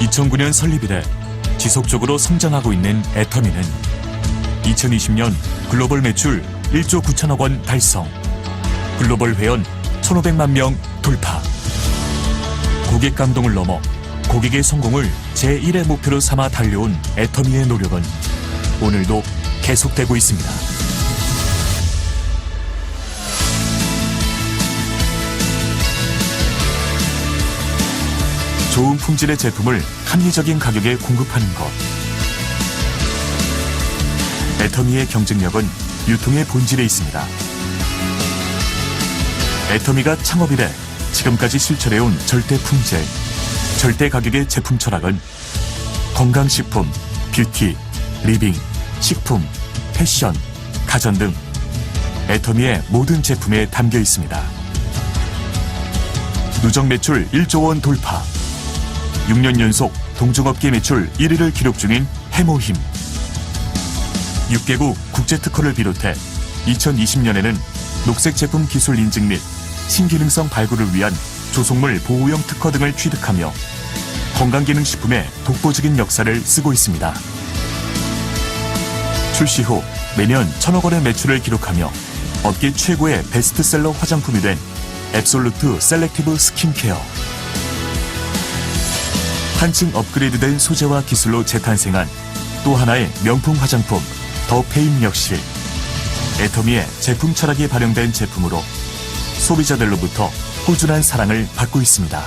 2009년 설립 이래 지속적으로 성장하고 있는 애터미는 2020년 글로벌 매출 1조 9천억 원 달성, 글로벌 회원 1,500만 명 돌파. 고객 감동을 넘어 고객의 성공을 제1의 목표로 삼아 달려온 애터미의 노력은 오늘도 계속되고 있습니다. 좋은 품질의 제품을 합리적인 가격에 공급하는 것. 애터미의 경쟁력은 유통의 본질에 있습니다. 애터미가 창업 이래 지금까지 실천해온 절대 품질, 절대 가격의 제품 철학은 건강식품, 뷰티, 리빙, 식품, 패션, 가전 등 애터미의 모든 제품에 담겨 있습니다. 누적 매출 1조 원 돌파, 6년 연속 동종업계 매출 1위를 기록 중인 해모힘, 6개국 국제특허를 비롯해 2020년에는 녹색 제품 기술 인증 및 신기능성 발굴을 위한 조속물 보호용 특허 등을 취득하며 건강기능식품의 독보적인 역사를 쓰고 있습니다. 출시 후 매년 1,000억 원의 매출을 기록하며 업계 최고의 베스트셀러 화장품이 된 앱솔루트 셀렉티브 스킨케어. 한층 업그레이드된 소재와 기술로 재탄생한 또 하나의 명품 화장품 더 페임 역시 애터미의 제품 철학이 반영된 제품으로 소비자들로부터 꾸준한 사랑을 받고 있습니다.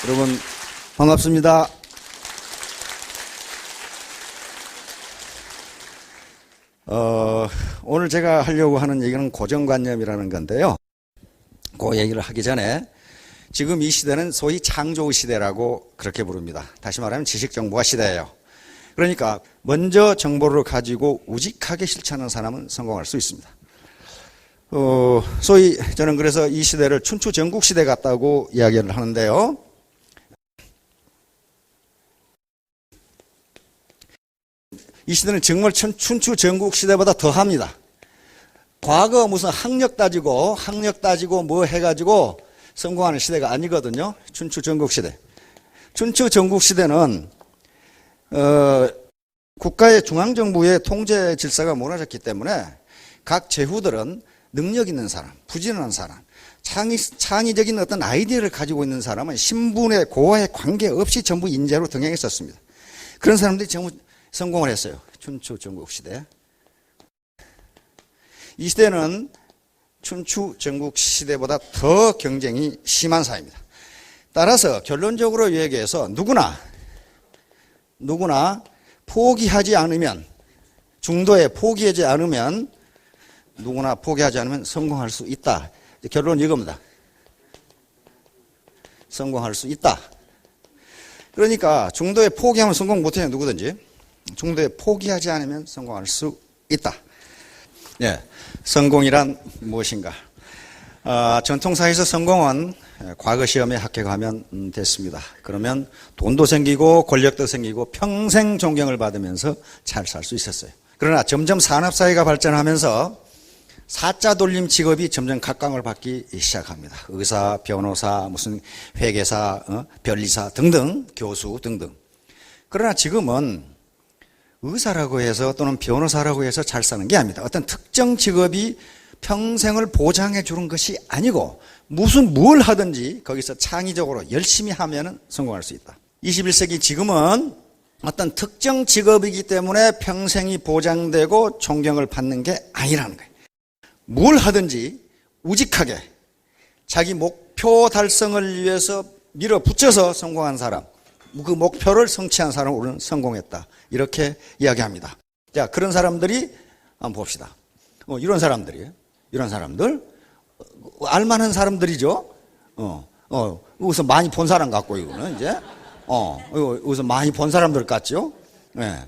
여러분 반갑습니다. 오늘 제가 하려고 하는 얘기는 고정관념이라는 건데요. 그 얘기를 하기 전에 지금 이 시대는 소위 창조 시대라고 그렇게 부릅니다. 다시 말하면 지식정보화 시대예요. 그러니까 먼저 정보를 가지고 우직하게 실천하는 사람은 성공할 수 있습니다. 소위 저는 그래서 이 시대를 춘추 전국 시대 같다고 이야기를 하는데요. 이 시대는 정말 춘추 전국 시대보다 더합니다. 과거 무슨 학력 따지고 뭐 해가지고 성공하는 시대가 아니거든요. 춘추 전국 시대. 춘추 전국 시대는 국가의 중앙정부의 통제 질서가 무너졌기 때문에 각 제후들은 능력 있는 사람, 부지런한 사람, 창의적인 어떤 아이디어를 가지고 있는 사람은 신분의 고하에 관계없이 전부 인재로 등용했었습니다. 그런 사람들이 전부 성공을 했어요. 춘추 전국 시대. 이 시대는 춘추 전국 시대보다 더 경쟁이 심한 사회입니다. 따라서 결론적으로 얘기해서 누구나 포기하지 않으면, 중도에 포기하지 않으면, 누구나 포기하지 않으면 성공할 수 있다. 결론은 이겁니다. 성공할 수 있다. 그러니까 중도에 포기하면 성공 못해요. 누구든지. 중도에 포기하지 않으면 성공할 수 있다. 예, 성공이란 무엇인가? 전통사에서 성공은 과거 시험에 합격하면 됐습니다. 그러면 돈도 생기고 권력도 생기고 평생 존경을 받으면서 잘 살 수 있었어요. 그러나 점점 산업사회가 발전하면서 사자 돌림 직업이 점점 각광을 받기 시작합니다. 의사, 변호사, 무슨 회계사, 변리사 등등, 교수 등등. 그러나 지금은 의사라고 해서 또는 변호사라고 해서 잘 사는 게 아닙니다. 어떤 특정 직업이 평생을 보장해 주는 것이 아니고 뭘 하든지 거기서 창의적으로 열심히 하면 성공할 수 있다. 21세기 지금은 어떤 특정 직업이기 때문에 평생이 보장되고 존경을 받는 게 아니라는 거예요. 뭘 하든지 우직하게 자기 목표 달성을 위해서 밀어붙여서 성공한 사람, 그 목표를 성취한 사람은 우리는 성공했다. 이렇게 이야기합니다. 자, 그런 사람들이 한번 봅시다. 이런 사람들, 알만한 사람들이죠. 여기서 많이 본 사람 같고, 이거는 이제, 여기서 많이 본 사람들 같죠. 네.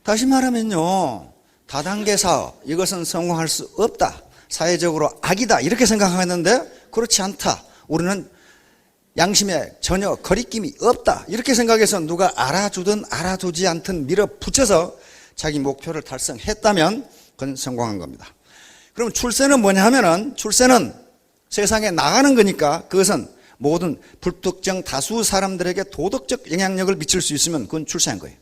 다시 말하면요, 다단계 사업, 이것은 성공할 수 없다. 사회적으로 악이다. 이렇게 생각하는데, 그렇지 않다. 우리는 양심에 전혀 거리낌이 없다. 이렇게 생각해서 누가 알아주든 알아주지 않든 밀어붙여서 자기 목표를 달성했다면 그건 성공한 겁니다. 그럼 출세는 뭐냐 하면은 출세는 세상에 나가는 거니까 그것은 모든 불특정 다수 사람들에게 도덕적 영향력을 미칠 수 있으면 그건 출세한 거예요.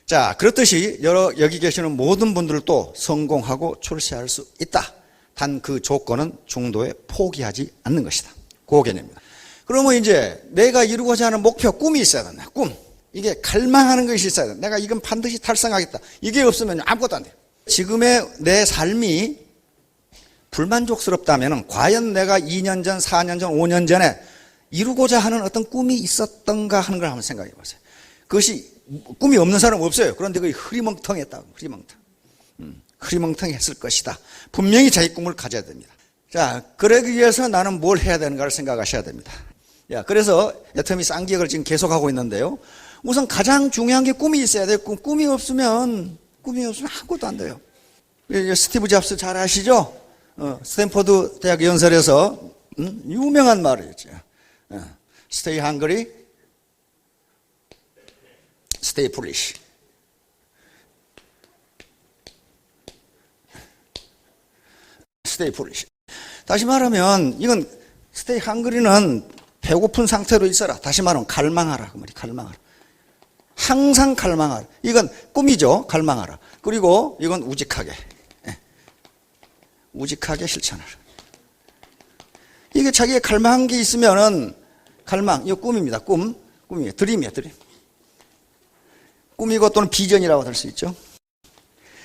자, 그렇듯이 여기 계시는 모든 분들도 성공하고 출세할 수 있다. 단 그 조건은 중도에 포기하지 않는 것이다. 그 개념입니다. 그러면 이제 내가 이루고자 하는 목표, 꿈이 있어야 된다. 꿈. 이게 갈망하는 것이 있어야 된다. 내가 이건 반드시 달성하겠다. 이게 없으면 아무것도 안 돼요. 지금의 내 삶이 불만족스럽다면 과연 내가 2년 전, 4년 전, 5년 전에 이루고자 하는 어떤 꿈이 있었던가 하는 걸 한번 생각해 보세요. 그것이 꿈이 없는 사람 없어요. 그런데 그게 흐리멍텅했다. 흐리멍텅했을 것이다. 분명히 자기 꿈을 가져야 됩니다. 자, 그러기 위해서 나는 뭘 해야 되는가를 생각하셔야 됩니다. 야, 그래서 애터미 쌍기역을 지금 계속하고 있는데요. 우선 가장 중요한 게 꿈이 있어야 돼요. 꿈이 없으면 아무것도 안 돼요. 스티브 잡스 잘 아시죠? 스탠포드 대학 연설에서 유명한 말이었죠. Stay hungry, stay foolish. Stay foolish. 다시 말하면 이건 stay hungry는 배고픈 상태로 있어라. 다시 말하면 갈망하라. 그 말이 갈망하라. 항상 갈망하라. 이건 꿈이죠. 갈망하라. 그리고 이건 우직하게. 우직하게 실천하라. 이게 자기의 갈망한 게 있으면은 갈망, 이거 꿈입니다. 꿈이에요. 드림이에요. 드림. 꿈이고 또는 비전이라고 할 수 있죠.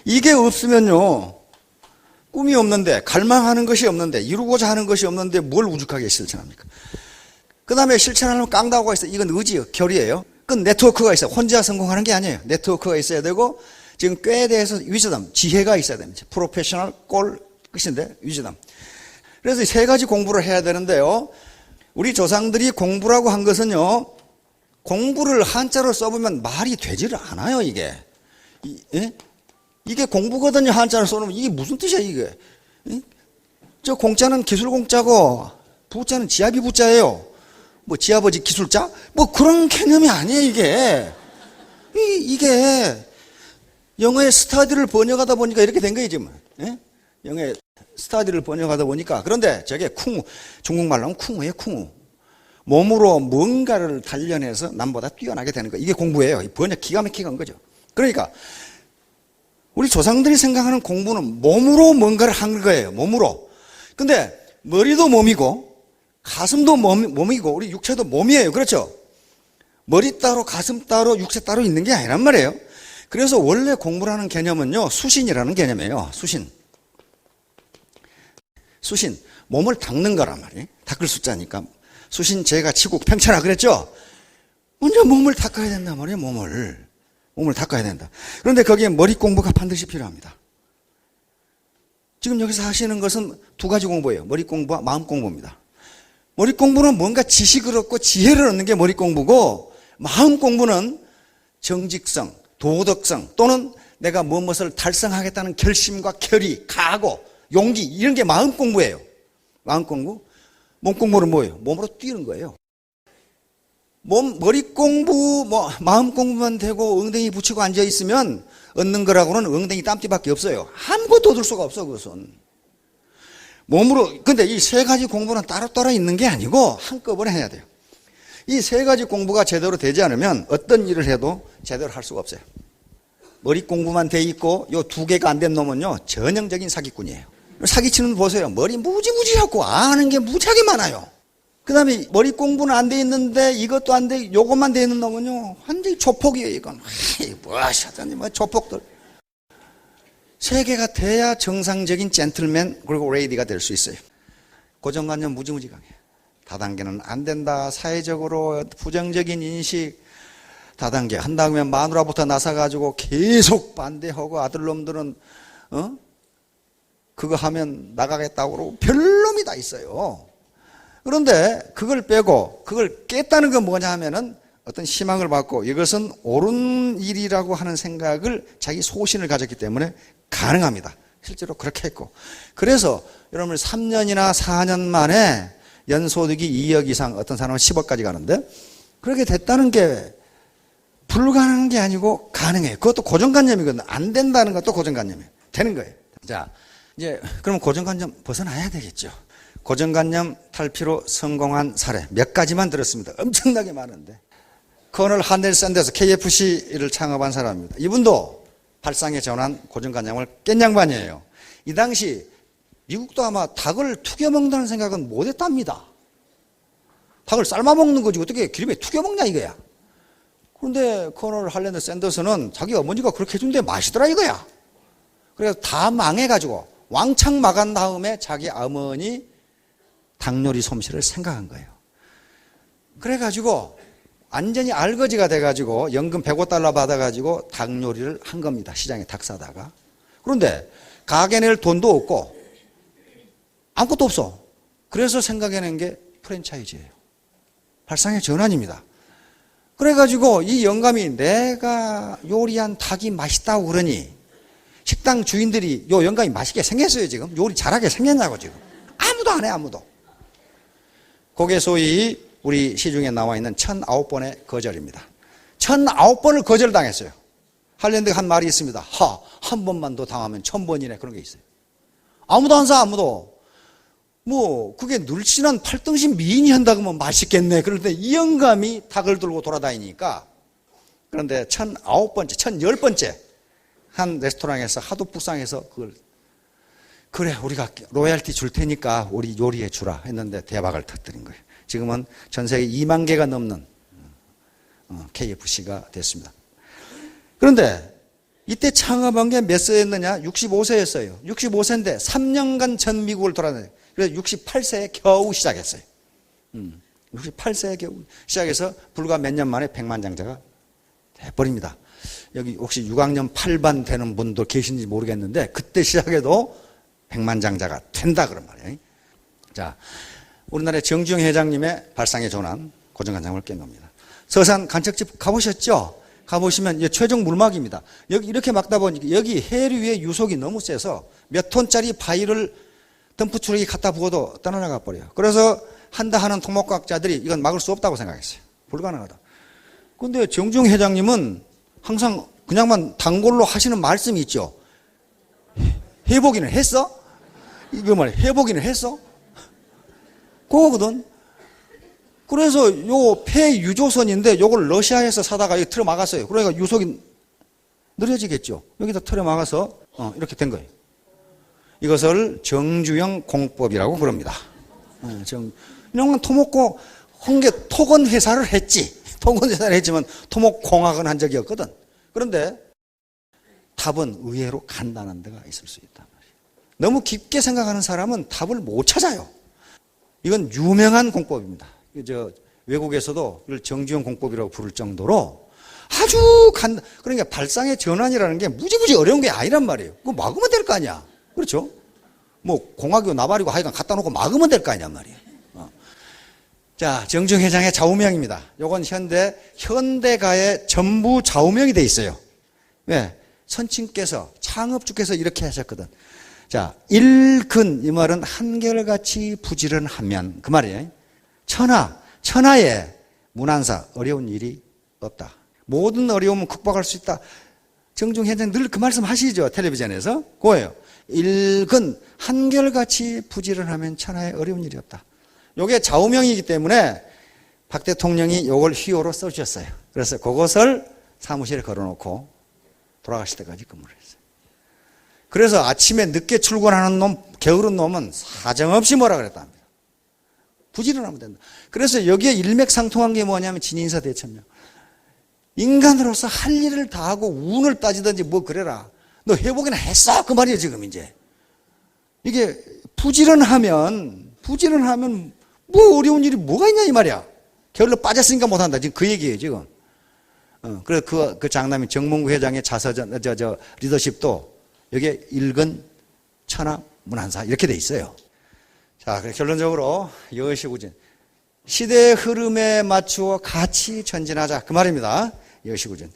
이게 없으면요. 꿈이 없는데, 갈망하는 것이 없는데, 이루고자 하는 것이 없는데 뭘 우직하게 실천합니까? 그 다음에 실천하려면 깡다구가 있어요. 이건 의지예요. 결의예요. 그건 네트워크가 있어요. 혼자 성공하는 게 아니에요. 네트워크가 있어야 되고, 지금 꾀에 대해서 위즈덤, 지혜가 있어야 됩니다. 프로페셔널 꼴 끝인데, 위즈덤. 그래서 세 가지 공부를 해야 되는데요. 우리 조상들이 공부라고 한 것은요, 공부를 한자로 써보면 말이 되지를 않아요, 이게. 이게 공부거든요, 한자로 써놓으면. 이게 무슨 뜻이야, 이게. 저 공자는 기술 공자고, 부자는 지아비 부자예요. 뭐, 지아버지 기술자? 뭐, 그런 개념이 아니에요, 이게. 이게, 영어의 스타디를 번역하다 보니까 이렇게 된 거예요, 지금. 영어의 스타디를 번역하다 보니까. 그런데 저게 쿵우, 중국말로 하면 쿵우예요, 쿵우. 몸으로 뭔가를 단련해서 남보다 뛰어나게 되는 거. 이게 공부예요. 번역 기가 막히게 한 거죠. 그러니까 우리 조상들이 생각하는 공부는 몸으로 뭔가를 한 거예요. 몸으로. 근데 머리도 몸이고 가슴도 몸이고 우리 육체도 몸이에요. 그렇죠? 머리 따로 가슴 따로 육체 따로 있는 게 아니란 말이에요. 그래서 원래 공부라는 개념은요. 수신이라는 개념이에요. 수신. 몸을 닦는 거란 말이에요. 닦을 숫자니까. 수신, 제가, 치국, 팽천하 그랬죠? 먼저 몸을 닦아야 된단 말이에요, 몸을 닦아야 된다. 그런데 거기에 머리 공부가 반드시 필요합니다. 지금 여기서 하시는 것은 두 가지 공부예요. 머리 공부와 마음 공부입니다. 머리 공부는 뭔가 지식을 얻고 지혜를 얻는 게 머리 공부고, 마음 공부는 정직성, 도덕성, 또는 내가 무엇을 달성하겠다는 결심과 결의, 각오, 용기, 이런 게 마음 공부예요. 마음 공부. 몸 공부는 뭐예요? 몸으로 뛰는 거예요. 머리 공부, 마음 공부만 되고 엉덩이 붙이고 앉아있으면 얻는 거라고는 엉덩이 땀띠밖에 없어요. 아무것도 얻을 수가 없어, 그것은. 몸으로, 근데 이 세 가지 공부는 따로따로 있는 게 아니고 한꺼번에 해야 돼요. 이 세 가지 공부가 제대로 되지 않으면 어떤 일을 해도 제대로 할 수가 없어요. 머리 공부만 돼 있고 요 두 개가 안 된 놈은요, 전형적인 사기꾼이에요. 사기치는 분 보세요. 머리 무지무지하고 아는 게 무지하게 많아요. 그 다음에 머리 공부는 안 돼 있는데 이것도 안 돼, 요것만 돼 있는 놈은요, 완전히 조폭이에요, 이건. 뭐 하시더니, 조폭들. 세 개가 돼야 정상적인 젠틀맨, 그리고 레이디가 될 수 있어요. 고정관념 무지무지 강해. 다단계는 안 된다. 사회적으로 부정적인 인식. 다단계 한다고 하면 마누라부터 나서가지고 계속 반대하고 아들놈들은, 그거 하면 나가겠다고 그러고 별놈이 다 있어요. 그런데 그걸 빼고 그걸 깼다는 건 뭐냐 하면은 어떤 희망을 받고 이것은 옳은 일이라고 하는 생각을 자기 소신을 가졌기 때문에 가능합니다. 실제로 그렇게 했고. 그래서 여러분 3년이나 4년 만에 연소득이 2억 이상, 어떤 사람은 10억까지 가는데 그렇게 됐다는 게 불가능한 게 아니고 가능해요. 그것도 고정관념이거든요. 안 된다는 것도 고정관념이에요. 되는 거예요. 자, 이제 그럼 고정관념 벗어나야 되겠죠. 고정관념 탈피로 성공한 사례 몇 가지만 들었습니다. 엄청나게 많은데. 커널 하넬 샌더스 KFC를 창업한 사람입니다. 이분도 발상의 전환 고정관념을 깬 양반이에요. 이 당시 미국도 아마 닭을 튀겨 먹는다는 생각은 못했답니다. 닭을 삶아 먹는 거지 어떻게 기름에 튀겨 먹냐 이거야. 그런데 커널 할랜드 샌더스는 자기 어머니가 그렇게 해준데 맛있더라 이거야. 그래서 다 망해가지고 왕창 망한 다음에 자기 어머니 닭요리 솜씨를 생각한 거예요. 그래가지고 완전히 알거지가 돼가지고 연금 $105 받아가지고 닭요리를 한 겁니다. 시장에 닭 사다가. 그런데 가게 낼 돈도 없고 아무것도 없어. 그래서 생각해낸 게 프랜차이즈예요. 발상의 전환입니다. 그래가지고 이 영감이 내가 요리한 닭이 맛있다고 그러니 식당 주인들이 요 영감이 맛있게 생겼어요 지금. 요리 잘하게 생겼냐고 지금. 아무도 안 해 아무도. 그게 소위 우리 시중에 나와 있는 1009번의 거절입니다. 1009번을 거절당했어요. 할랜드가 한 말이 있습니다. 한 번만 더 당하면 1000번이네 그런 게 있어요. 아무도 안 사 아무도. 뭐 그게 늘씬한 팔등신 미인이 한다고 하면 맛있겠네. 그런데 이 영감이 닭을 들고 돌아다니니까. 그런데 1009번째 1010번째 한 레스토랑에서 하도 불쌍해서 그걸 그래 우리가 로얄티 줄 테니까 우리 요리해 주라 했는데 대박을 터뜨린 거예요. 지금은 전 세계 2만 개가 넘는 KFC가 됐습니다. 그런데 이때 창업한 게 몇 세였느냐? 65세였어요. 65세인데 3년간 전 미국을 돌아다녔어요. 그래서 68세에 겨우 시작했어요. 68세에 겨우 시작해서 불과 몇 년 만에 백만장자가 돼버립니다. 여기 혹시 6학년 8반 되는 분도 계신지 모르겠는데 그때 시작해도 백만장자가 된다 그런 말이에요. 자, 우리나라의 정주영 회장님의 발상의 전환 고정관념을 깬 겁니다. 서산 간척집 가보셨죠? 가보시면 이게 최종 물막입니다. 여기 이렇게 막다 보니까 여기 해류의 유속이 너무 세서 몇 톤짜리 바위를 덤프트럭이 갖다 부어도 떠나가 버려요. 그래서 한다 하는 토목과학자들이 이건 막을 수 없다고 생각했어요. 불가능하다. 그런데 정주영 회장님은 항상 그냥만 단골로 하시는 말씀이 있죠. 해보기는 했어? 이거 말이야. 해보기는 했어? 그거거든. 그래서 요 폐유조선인데 요걸 러시아에서 사다가 여기 틀어 막았어요. 그러니까 유속이 느려지겠죠. 여기다 틀어 막아서 이렇게 된 거예요. 이것을 정주영 공법이라고 부릅니다. 이런 토목고 홍게 토건 회사를 했지. 토건 회사를 했지만 토목공학은 한 적이 없거든. 그런데 답은 의외로 간단한 데가 있을 수 있단 말이에요. 너무 깊게 생각하는 사람은 답을 못 찾아요. 이건 유명한 공법입니다. 외국에서도 이걸 정주영 공법이라고 부를 정도로 아주 그러니까 발상의 전환이라는 게 무지무지 어려운 게 아니란 말이에요. 그거 막으면 될 거 아니야. 그렇죠? 뭐 공학이고 나발이고 하여간 갖다 놓고 막으면 될 거 아니란 말이에요. 자, 정주영 회장의 좌우명입니다. 요건 현대가의 전부 좌우명이 돼 있어요. 왜? 선친께서 창업주께서 이렇게 하셨거든. 자, 일근 이 말은 한결같이 부지런하면 그 말이에요. 천하에 문안사 어려운 일이 없다. 모든 어려움은 극복할 수 있다. 정주영 회장 늘 그 말씀 하시죠. 텔레비전에서. 그거예요. 일근 한결같이 부지런하면 천하에 어려운 일이 없다. 요게 좌우명이기 때문에 박 대통령이 요걸 휘호로 써주셨어요. 그래서 그것을 사무실에 걸어놓고 돌아가실 때까지 근무를 했어요. 그래서 아침에 늦게 출근하는 놈, 게으른 놈은 사정없이 뭐라 그랬답니다. 부지런하면 된다. 그래서 여기에 일맥상통한 게 뭐냐면 진인사 대천명. 인간으로서 할 일을 다 하고 운을 따지든지 뭐 그래라. 너 회복이나 했어? 그 말이에요 지금 이제. 이게 부지런하면 뭐 어려운 일이 뭐가 있냐 이 말이야. 게을러 빠졌으니까 못한다. 지금 그 얘기예요 지금. 그래서 그 장남인 정몽구 회장의 리더십도 여기에 일근 천하 문안사 이렇게 돼 있어요. 자, 결론적으로 여시구진. 시대의 흐름에 맞추어 같이 전진하자. 그 말입니다. 여시구진.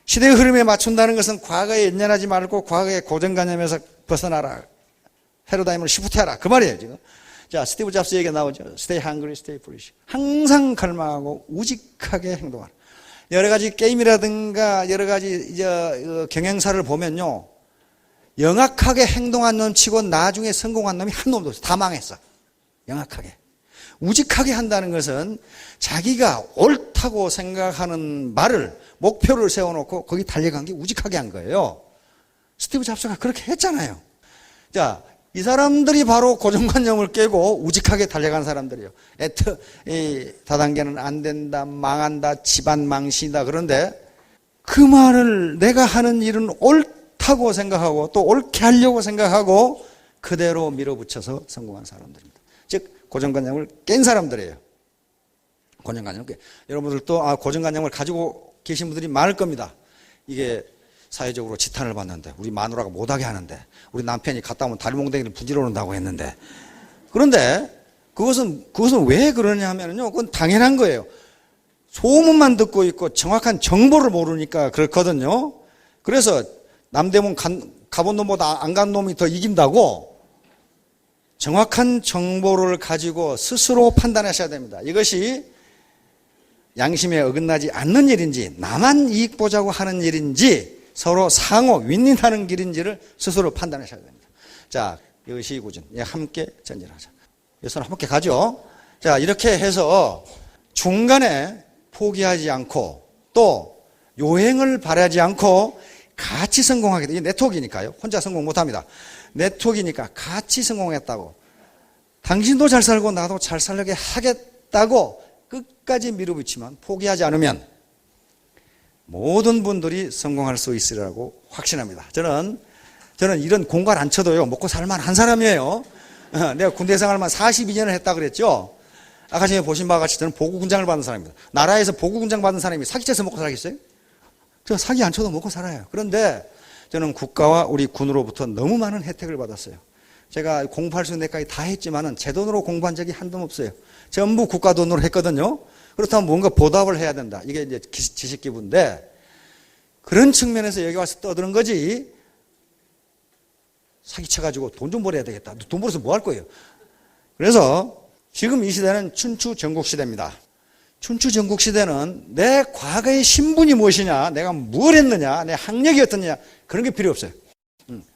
시대의 흐름에 맞춘다는 것은 과거에 연연하지 말고 과거의 고정관념에서 벗어나라. 패러다임을 시프트하라. 그 말이에요, 지금. 자, 스티브 잡스 얘기가 나오죠. Stay hungry, stay foolish. 항상 갈망하고 우직하게 행동하라. 여러 가지 게임이라든가 여러 가지 경영사를 보면요. 영악하게 행동한 놈 치고 나중에 성공한 놈이 한 놈도 없어. 다 망했어. 영악하게. 우직하게 한다는 것은 자기가 옳다고 생각하는 말을, 목표를 세워놓고 거기 달려간 게 우직하게 한 거예요. 스티브 잡스가 그렇게 했잖아요. 자, 이 사람들이 바로 고정관념을 깨고 우직하게 달려간 사람들이에요. 이 다단계는 안 된다, 망한다, 집안 망신이다. 그런데 그 말을 내가 하는 일은 옳다고 생각하고 또 옳게 하려고 생각하고 그대로 밀어붙여서 성공한 사람들입니다. 즉 고정관념을 깬 사람들이에요. 고정관념을 깨. 여러분들도 고정관념을 가지고 계신 분들이 많을 겁니다. 이게 사회적으로 지탄을 받는데, 우리 마누라가 못하게 하는데, 우리 남편이 갔다 오면 다리몽댕이를 부지러 온다고 했는데, 그런데 그것은 왜 그러냐 하면요, 그건 당연한 거예요. 소문만 듣고 있고 정확한 정보를 모르니까 그렇거든요. 그래서 남대문 가본 놈보다 안 간 놈이 더 이긴다고 정확한 정보를 가지고 스스로 판단하셔야 됩니다. 이것이 양심에 어긋나지 않는 일인지, 나만 이익 보자고 하는 일인지, 서로 상호 윈윈하는 길인지를 스스로 판단하셔야 됩니다. 자, 여시구준, 함께 전진하자. 여기서는 함께 가죠. 자, 이렇게 해서 중간에 포기하지 않고 또 요행을 바라지 않고 같이 성공하게 돼. 이게 네트워크니까요. 혼자 성공 못합니다. 네트워크니까 같이 성공했다고. 당신도 잘 살고 나도 잘 살게 하겠다고 끝까지 밀어붙이면, 포기하지 않으면 모든 분들이 성공할 수 있으리라고 확신합니다. 저는 이런 공갈 안 쳐도요, 먹고 살만한 사람이에요. 내가 군대 생활만 42년을 했다 그랬죠. 아까 전에 보신 바와 같이 저는 보고군장을 받은 사람입니다. 나라에서 보고군장 받은 사람이 사기쳐서 먹고 살겠어요? 저 사기 안 쳐도 먹고 살아요. 그런데 저는 국가와 우리 군으로부터 너무 많은 혜택을 받았어요. 제가 공부할 수 있는 데까지 다 했지만은 제 돈으로 공부한 적이 한도 없어요. 전부 국가 돈으로 했거든요. 그렇다면 뭔가 보답을 해야 된다. 이게 이제 지식기부인데, 그런 측면에서 여기 와서 떠드는 거지, 사기쳐가지고 돈 좀 벌어야 되겠다. 돈 벌어서 뭐 할 거예요? 그래서 지금 이 시대는 춘추 전국시대입니다. 춘추 전국시대는 내 과거의 신분이 무엇이냐, 내가 뭘 했느냐, 내 학력이 어떻느냐, 그런 게 필요 없어요.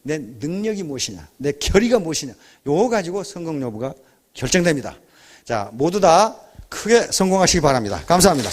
내 능력이 무엇이냐, 내 결의가 무엇이냐, 요거 가지고 성공 여부가 결정됩니다. 자, 모두 다 크게 성공하시기 바랍니다. 감사합니다.